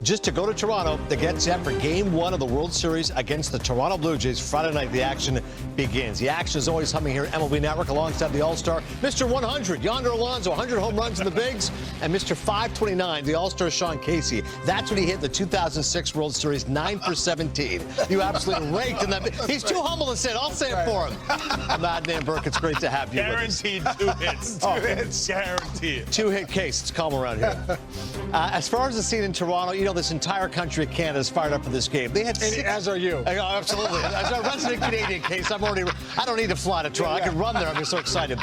just to go to Toronto to get set for Game 1 of the World Series against the Toronto Blue Jays. Friday night, the action begins. The action is always humming here at MLB Network alongside the All-Star, Mr. 100, Yonder Alonso, 100 home runs in the bigs, and Mr. 529, the All-Star Sean Casey. That's when he hit the 2006 World Series, 9 for 17. You absolutely raked in that. He's too humble to say it. I'll say it for him. I'm Adnan Burke. It's great to have you. Guaranteed 2 hits. 2 hits. Guaranteed. 2-hit case. It's calm around here. As far as the scene in Toronto, you know, this entire country of Canada is fired up for this game. They had as are you. Absolutely. As a resident Canadian case, I don't need to fly to Toronto. I can run there. I'm just so excited.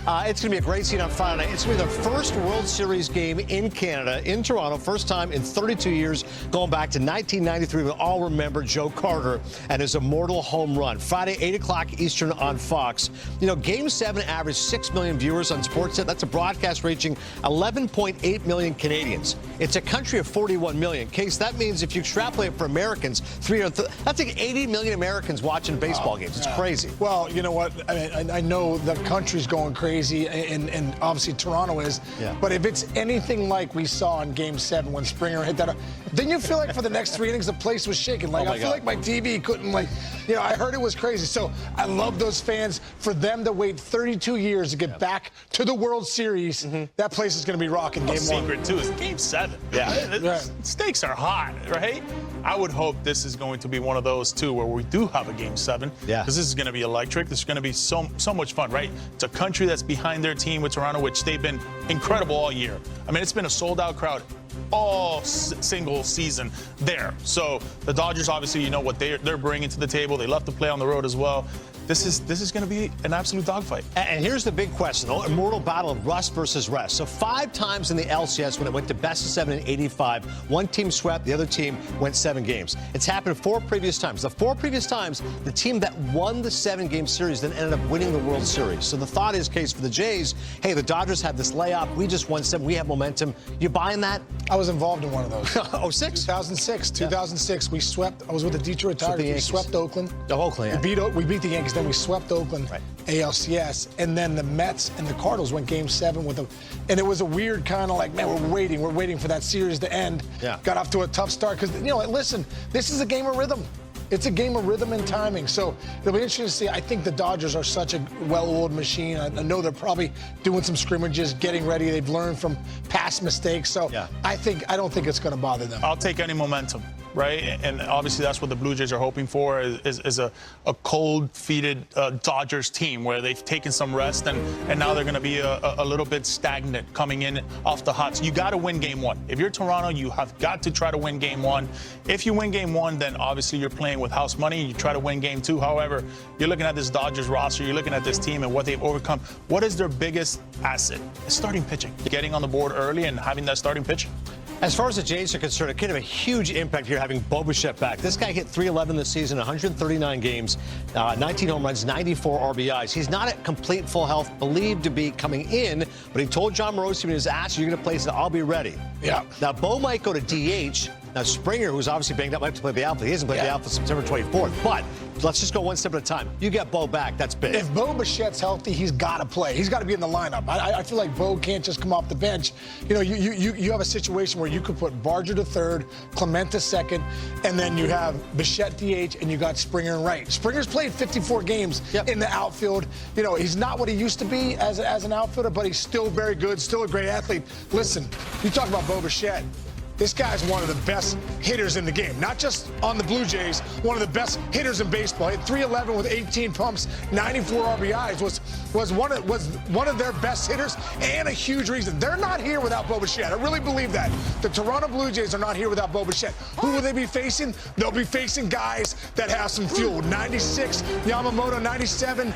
It's going to be a great scene on Friday night. It's going to be the first World Series game in Canada, in Toronto, first time in 32 years, going back to 1993. We all remember Joe Carter and his immortal home run. Friday, 8 o'clock Eastern on Fox. You know, Game 7 averaged 6 million viewers on Sportsnet. That's a broadcast reaching 11.8 million Canadians. It's a country of 41 million. Case, that means if you extrapolate for Americans, that's like 80 million Americans watching baseball games. It's crazy. Well, you know what? I know the country's going crazy. And obviously Toronto is. Yeah. But if it's anything like we saw in Game 7 when Springer hit that, then you feel like for the next 3 innings the place was shaking. Like I feel like my TV couldn't, like, you know, I heard it was crazy. So I love those fans. For them to wait 32 years to get back to the World Series, that place is going to be rocking. Game 1. Secret too is Game 7. Yeah. Stakes are hot, right? I would hope this is going to be one of those too where we do have a Game 7. Yeah. Because this is going to be electric. This is going to be so much fun, right? It's a country that's behind their team with Toronto, which they've been incredible all year. I mean, it's been a sold-out crowd all single season there. So the Dodgers, obviously, you know what they're bringing to the table. They love to play on the road as well. This is going to be an absolute dogfight. And here's the big question, the immortal battle of rust versus rest. So 5 times in the LCS when it went to best of 7 in 85, one team swept, the other team went 7 games. It's happened 4 previous times. The 4 previous times, the team that won the 7-game series then ended up winning the World Series. So the thought is, Case, for the Jays, hey, the Dodgers had this layup. We just won 7. We have momentum. You buying that? I was involved in one of those. 06? 2006. 2006. We swept. I was with the Detroit Tigers. We swept Oakland. Oh, Oakland, yeah. We beat the Yankees. Then we swept Oakland, ALCS, and then the Mets and the Cardinals went Game 7 with them. And it was a weird kind of like, man, we're waiting for that series to end. Yeah. Got off to a tough start because, you know, listen, this is a game of rhythm. It's a game of rhythm and timing. So it'll be interesting to see. I think the Dodgers are such a well-oiled machine. I know they're probably doing some scrimmages, getting ready. They've learned from past mistakes. So I don't think it's going to bother them. I'll take any momentum, right? And obviously that's what the Blue Jays are hoping for is a cold-feeted Dodgers team where they've taken some rest and now they're going to be a little bit stagnant coming in off the hot. So you got to win Game 1. If you're Toronto, you have got to try to win Game 1. If you win Game 1, then obviously you're playing with house money. You try to win Game 2. However, you're looking at this Dodgers roster, you're looking at this team and what they've overcome. What is their biggest asset? Starting pitching. Getting on the board early and having that starting pitching. As far as the Jays are concerned, it could have a huge impact here having Bo Bichette back. This guy hit .311 this season, 139 games, 19 home runs, 94 RBIs. He's not at complete full health, believed to be coming in, but he told John Morosi when he was asked, you're going to play, he said, I'll be ready. Yeah. Now, Bo might go to DH. Now, Springer, who's obviously banged up, might have to play the outfield. He hasn't played the outfield September 24th. But let's just go one step at a time. You get Bo back. That's big. If Bo Bichette's healthy, he's got to play. He's got to be in the lineup. I feel like Bo can't just come off the bench. You know, you have a situation where you could put Barger to third, Clement to second, and then you have Bichette DH, and you got Springer in right. Springer's played 54 games in the outfield. You know, he's not what he used to be as an outfielder, but he's still very good, still a great athlete. Listen, you talk about Bo Bichette. This guy's one of the best hitters in the game. Not just on the Blue Jays, one of the best hitters in baseball. Hit .311 with 18 pumps, 94 RBIs, was one of their best hitters, and a huge reason. They're not here without Bo Bichette. I really believe that. The Toronto Blue Jays are not here without Bo Bichette. Who will they be facing? They'll be facing guys that have some fuel. 96, Yamamoto, 97,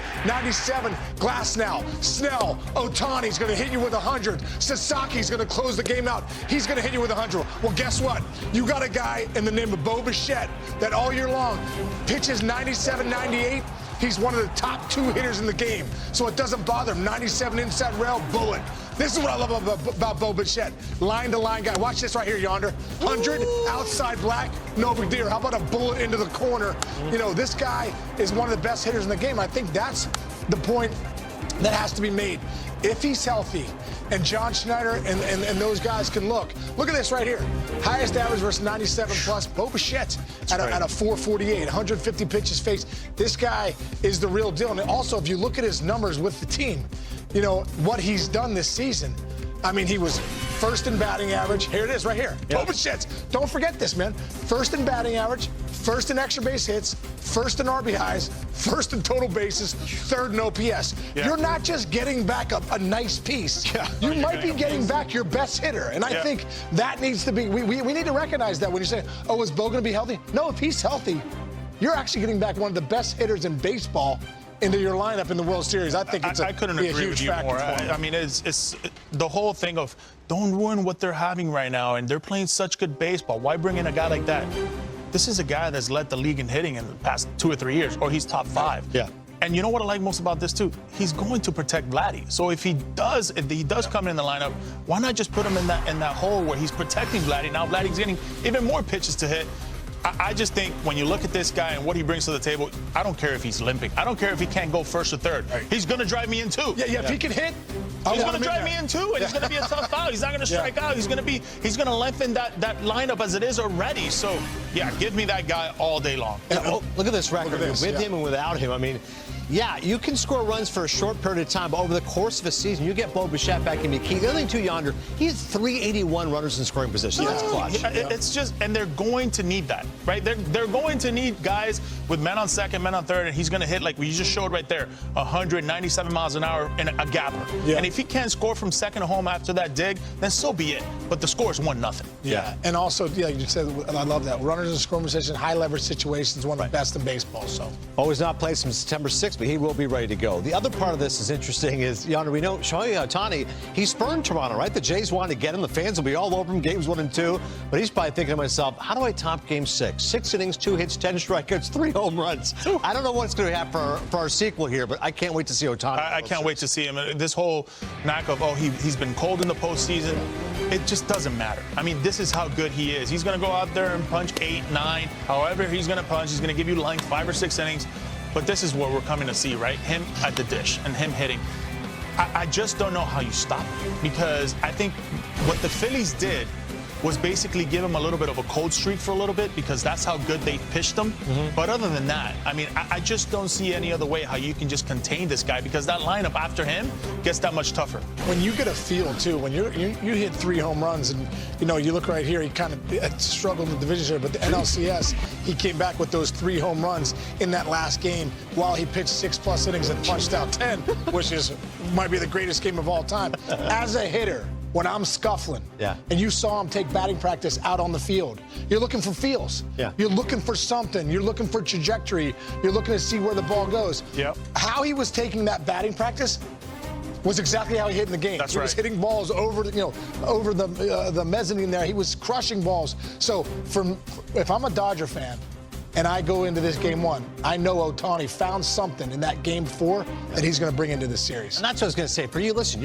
Glasnow, Snell, Ohtani's going to hit you with 100. Sasaki's going to close the game out. He's going to hit you with 100. Well, guess what? You got a guy in the name of Bo Bichette that all year long pitches 97, 98. He's one of the top 2 hitters in the game. So it doesn't bother him. 97 inside rail, bullet. This is what I love about Bo Bichette. Line-to-line guy. Watch this right here, Yonder. 100, outside black, no big deal. How about a bullet into the corner? You know, this guy is one of the best hitters in the game. I think that's the point that has to be made. If he's healthy, and John Schneider and those guys can look at this right here. Highest average versus 97 plus. Bo Bichette at a 448, 150 pitches faced. This guy is the real deal. And also, if you look at his numbers with the team, you know, what he's done this season. I mean, he was first in batting average. Here it is right here. Bo Bichette. Don't forget this, man. First in batting average, first in extra base hits, first in RBIs, first in total bases, third in OPS. Yeah. You're not just getting back a nice piece. You might be getting back your best hitter. And I think that needs to be, we need to recognize that when you're saying, oh, is Bo going to be healthy? No, if he's healthy, you're actually getting back one of the best hitters in baseball into your lineup in the World Series. I think it's I couldn't agree with you more. I mean, it's the whole thing of don't ruin what they're having right now, and they're playing such good baseball. Why bring in a guy like that? This is a guy that's led the league in hitting in the past 2 or 3 years, or he's top 5. Yeah. And you know what I like most about this too? He's going to protect Vladdy. So if he does come in the lineup, why not just put him in that hole where he's protecting Vladdy? Now Vladdy's getting even more pitches to hit. I just think when you look at this guy and what he brings to the table, I don't care if he's limping. I don't care if he can't go first or third. Right. He's going to drive me in too. Yeah, if he can hit, he's going to drive me in too, and he's going to be a tough foul. He's not going to strike out. He's going to lengthen that lineup as it is already. So, yeah, give me that guy all day long. Oh, look at this record with him and without him. I mean, yeah, you can score runs for a short period of time, but over the course of a season, you get Bo Bichette back in the key. The other thing, too, yonder, he has 381 runners in scoring position. That's clutch. It's just, and they're going to need that, right? They're going to need guys with men on second, men on third, and he's going to hit, like we just showed right there, 197 miles an hour in a gapper. Yeah. And if he can't score from second home after that dig, then so be it. But the score is 1-0. Yeah. And also, you said, and I love that, runners in scoring position, high leverage situations, one of the best in baseball. So always not played since September 6th, but he will be ready to go. The other part of this is interesting is, yonder, we know Shohei Ohtani, he spurned Toronto, right? The Jays wanted to get him. The fans will be all over him, games 1 and 2. But he's probably thinking to himself, how do I top game 6? 6 innings, 2 hits, 10 strikeouts, 3 home runs. I don't know what's going to happen for our sequel here, but I can't wait to see Ohtani. I can't wait to see him. This whole knack of, he's been cold in the postseason, it just doesn't matter. I mean, this is how good he is. He's going to go out there and punch 8, 9, however he's going to punch. He's going to give you length, 5 or 6 innings. But this is what we're coming to see, right? Him at the dish and him hitting. I just don't know how you stop him, because I think what the Phillies did was basically give him a little bit of a cold streak for a little bit, because that's how good they pitched him. But other than that, I mean, I just don't see any other way how you can just contain this guy, because that lineup after him gets that much tougher. When you get a feel, too, when you hit 3 home runs, and, you know, you look right here, he kind of struggled in the division here, but the NLCS, he came back with those 3 home runs in that last game while he pitched 6+ innings and punched out 10, which might be the greatest game of all time. As a hitter, when I'm scuffling, and you saw him take batting practice out on the field, you're looking for feels. You're looking for something. You're looking for trajectory. You're looking to see where the ball goes. How he was taking that batting practice was exactly how he hit in the game. That's he was hitting balls over the mezzanine there. He was crushing balls. So if I'm a Dodger fan and I go into this game 1, I know Ohtani found something in that game 4 that he's going to bring into this series. And that's what I was going to say. For you, listen.